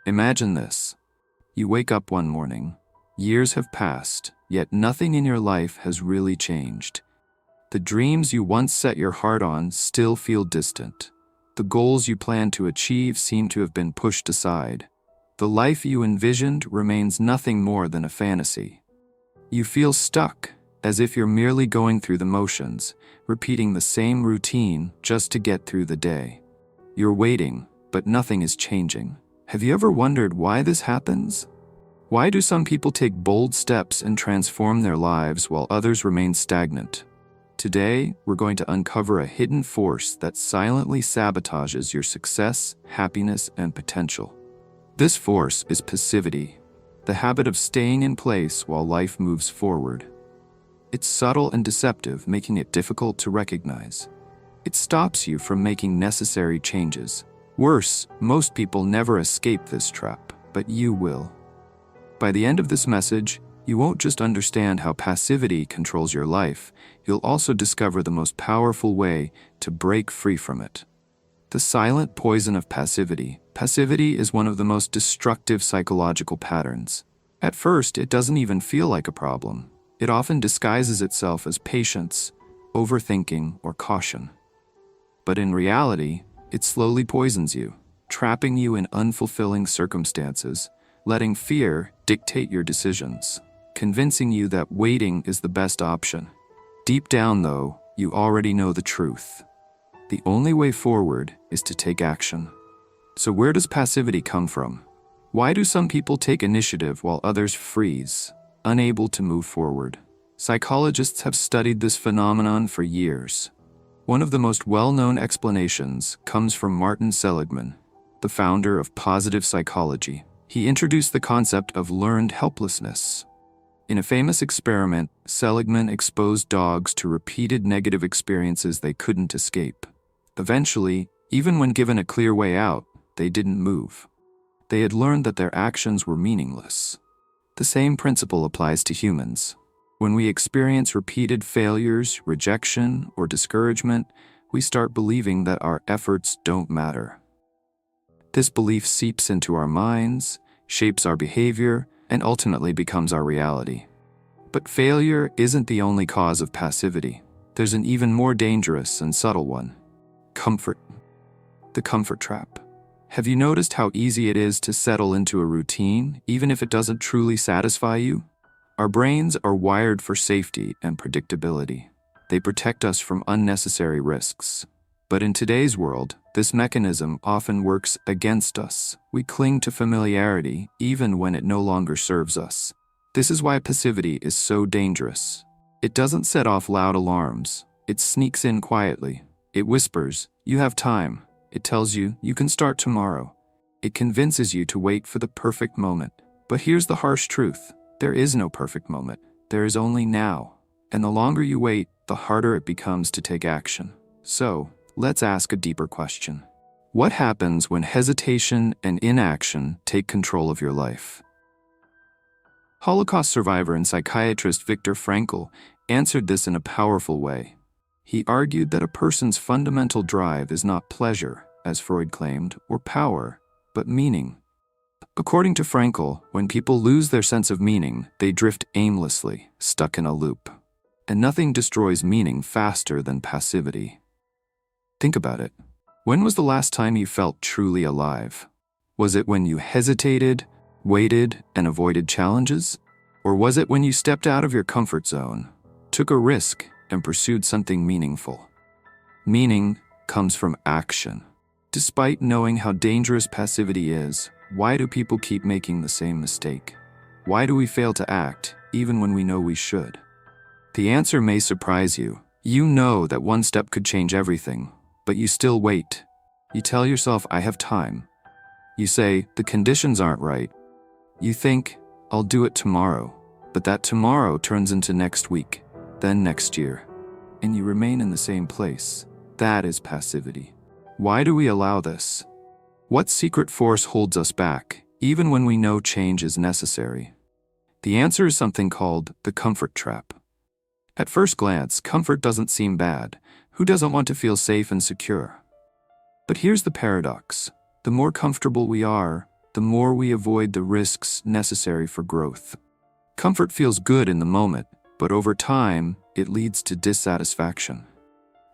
Imagine this. You wake up one morning. Years have passed, yet nothing in your life has really changed. The dreams you once set your heart on still feel distant. The goals you planned to achieve seem to have been pushed aside. The life you envisioned remains nothing more than a fantasy. You feel stuck, as if you're merely going through the motions, repeating the same routine just to get through the day. You're waiting, but nothing is changing. Have you ever wondered why this happens? Why do some people take bold steps and transform their lives while others remain stagnant? Today, we're going to uncover a hidden force that silently sabotages your success, happiness, and potential. This force is passivity, the habit of staying in place while life moves forward. It's subtle and deceptive, making it difficult to recognize. It stops you from making necessary changes. Worse, most people never escape this trap, but you will. By the end of this message, you won't just understand how passivity controls your life, you'll also discover the most powerful way to break free from it. The silent poison of passivity. Passivity is one of the most destructive psychological patterns. At first, it doesn't even feel like a problem. It often disguises itself as patience, overthinking, or caution. But in reality, it slowly poisons you, trapping you in unfulfilling circumstances, letting fear dictate your decisions, convincing you that waiting is the best option. Deep down, though, you already know the truth. The only way forward is to take action. So where does passivity come from? Why do some people take initiative while others freeze, unable to move forward? Psychologists have studied this phenomenon for years. One of the most well-known explanations comes from Martin Seligman, the founder of positive psychology. He introduced the concept of learned helplessness. In a famous experiment, Seligman exposed dogs to repeated negative experiences they couldn't escape. Eventually, even when given a clear way out, they didn't move. They had learned that their actions were meaningless. The same principle applies to humans. When we experience repeated failures, rejection, or discouragement, we start believing that our efforts don't matter. This belief seeps into our minds, shapes our behavior, and ultimately becomes our reality. But failure isn't the only cause of passivity. There's an even more dangerous and subtle one. Comfort. The comfort trap. Have you noticed how easy it is to settle into a routine, even if it doesn't truly satisfy you? Our brains are wired for safety and predictability. They protect us from unnecessary risks. But in today's world, this mechanism often works against us. We cling to familiarity even when it no longer serves us. This is why passivity is so dangerous. It doesn't set off loud alarms. It sneaks in quietly. It whispers, "You have time." It tells you, "You can start tomorrow." It convinces you to wait for the perfect moment. But here's the harsh truth. There is no perfect moment. There is only now. And the longer you wait, the harder it becomes to take action. So, let's ask a deeper question. What happens when hesitation and inaction take control of your life? Holocaust survivor and psychiatrist Viktor Frankl answered this in a powerful way. He argued that a person's fundamental drive is not pleasure, as Freud claimed, or power, but meaning. According to Frankl, when people lose their sense of meaning, they drift aimlessly, stuck in a loop. And nothing destroys meaning faster than passivity. Think about it. When was the last time you felt truly alive? Was it when you hesitated, waited, and avoided challenges? Or was it when you stepped out of your comfort zone, took a risk, and pursued something meaningful? Meaning comes from action. Despite knowing how dangerous passivity is, why do people keep making the same mistake? Why do we fail to act, even when we know we should? The answer may surprise you. You know that one step could change everything, but you still wait. You tell yourself, "I have time." You say, "The conditions aren't right." You think, "I'll do it tomorrow," but that tomorrow turns into next week, then next year, and you remain in the same place. That is passivity. Why do we allow this? What secret force holds us back, even when we know change is necessary? The answer is something called the comfort trap. At first glance, comfort doesn't seem bad. Who doesn't want to feel safe and secure? But here's the paradox. The more comfortable we are, the more we avoid the risks necessary for growth. Comfort feels good in the moment, but over time, it leads to dissatisfaction.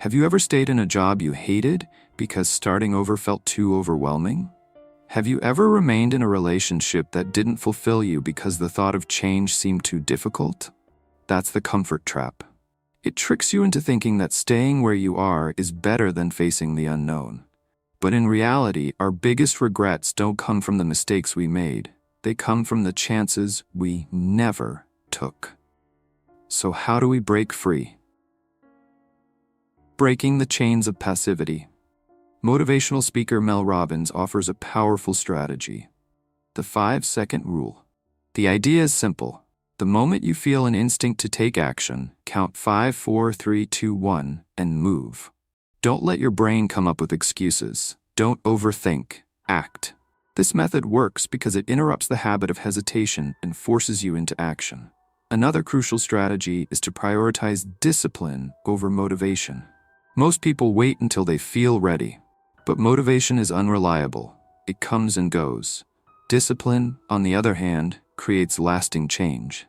Have you ever stayed in a job you hated because starting over felt too overwhelming? Have you ever remained in a relationship that didn't fulfill you because the thought of change seemed too difficult? That's the comfort trap. It tricks you into thinking that staying where you are is better than facing the unknown. But in reality, our biggest regrets don't come from the mistakes we made. They come from the chances we never took. So how do we break free? Breaking the chains of passivity. Motivational speaker Mel Robbins offers a powerful strategy. The 5-second rule. The idea is simple. The moment you feel an instinct to take action, count 5, 4, 3, 2, 1, and move. Don't let your brain come up with excuses. Don't overthink. Act. This method works because it interrupts the habit of hesitation and forces you into action. Another crucial strategy is to prioritize discipline over motivation. Most people wait until they feel ready. But motivation is unreliable. It comes and goes. Discipline, on the other hand, creates lasting change.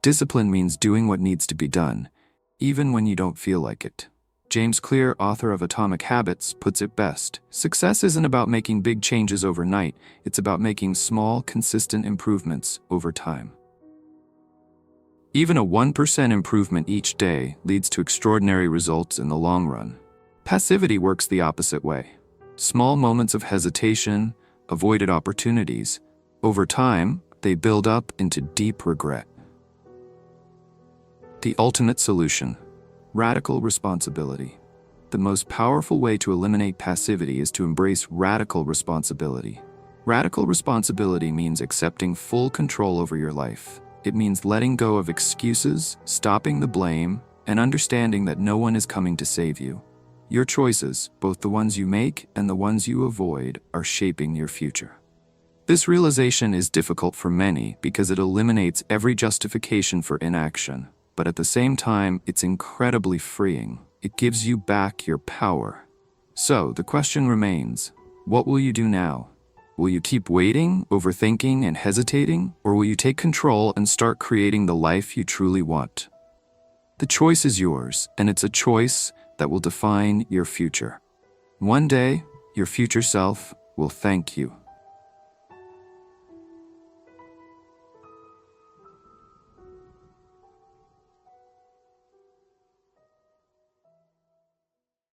Discipline means doing what needs to be done, even when you don't feel like it. James Clear, author of Atomic Habits, puts it best. Success isn't about making big changes overnight. It's about making small, consistent improvements over time. Even a 1% improvement each day leads to extraordinary results in the long run. Passivity works the opposite way. Small moments of hesitation, avoided opportunities. Over time, they build up into deep regret. The ultimate solution: radical responsibility. The most powerful way to eliminate passivity is to embrace radical responsibility. Radical responsibility means accepting full control over your life. It means letting go of excuses, stopping the blame, and understanding that no one is coming to save you. Your choices, both the ones you make and the ones you avoid, are shaping your future. This realization is difficult for many because it eliminates every justification for inaction, but at the same time, it's incredibly freeing. It gives you back your power. So, the question remains, what will you do now? Will you keep waiting, overthinking, and hesitating, or will you take control and start creating the life you truly want? The choice is yours, and it's a choice that will define your future. One day, your future self will thank you.